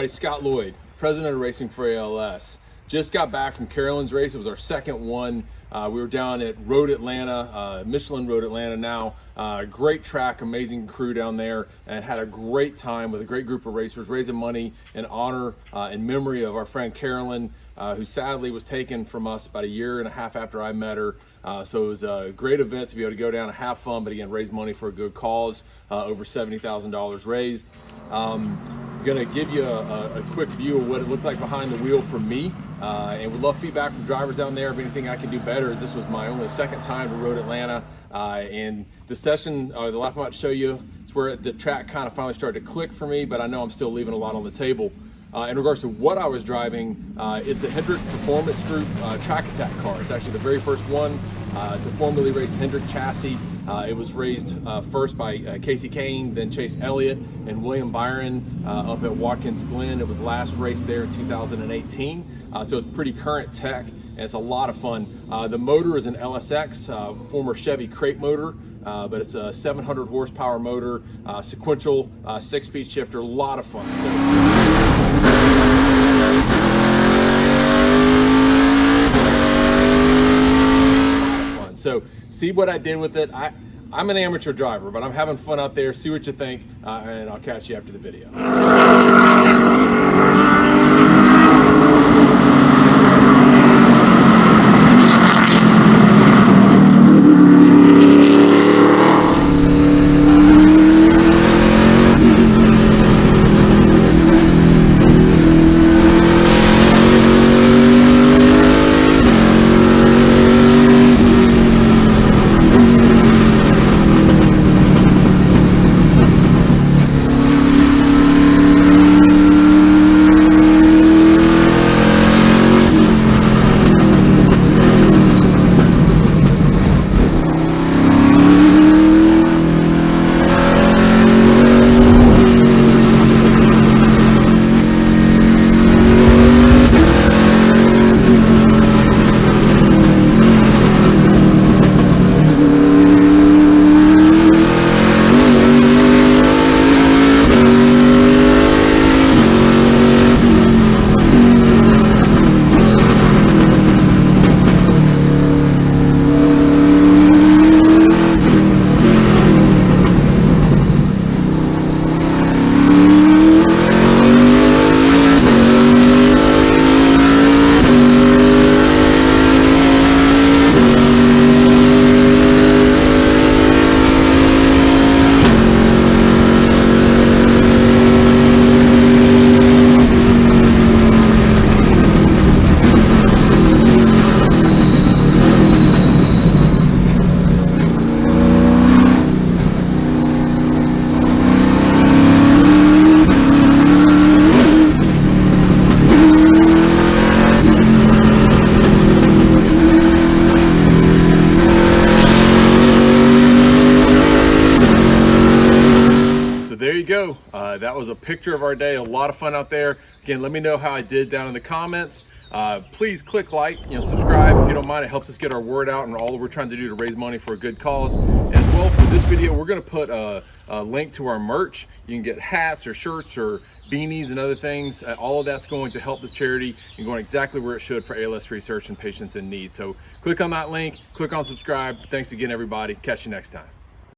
everybody, Scott Lloyd, president of Racing for ALS. Just got back from Carolyn's race. It was our second one. We were down at Road Atlanta, Michelin Road Atlanta now. Great track, amazing crew down there, and had a great time with a great group of racers, raising money in honor and memory of our friend Carolyn, who sadly was taken from us about a year and a half after I met her. So it was a great event to be able to go down and have fun, but again, raise money for a good cause, over $70,000 raised. I'm gonna give you a quick view of what it looked like behind the wheel for me, and would love feedback from drivers down there of anything I can do better, as this was my only second time to Road Atlanta. And the session, the lap I'm about to show you, is where the track kind of finally started to click for me, but I know I'm still leaving a lot on the table. In regards to what I was driving, it's a Hendrick Performance Group track attack car. It's actually the very first one. It's a formerly raced Hendrick chassis. It was raised first by Casey Kane, then Chase Elliott and William Byron up at Watkins Glen. It was last raced there in 2018. So it's pretty current tech, and it's a lot of fun. The motor is an LSX, former Chevy crate motor, but it's a 700 horsepower motor, sequential, 6-speed shifter, a lot of fun. So see what I did with it. I'm an amateur driver, but I'm having fun out there. See what you think, and I'll catch you after the video. There you go. That was a picture of our day. A lot of fun out there. Again, let me know how I did down in the comments. Please click like, subscribe if you don't mind. It helps us get our word out and all that we're trying to do to raise money for a good cause. As well, for this video, we're going to put a link to our merch. You can get hats or shirts or beanies and other things. All of that's going to help this charity and going exactly where it should for ALS research and patients in need. So click on that link, click on subscribe. Thanks again, everybody. Catch you next time.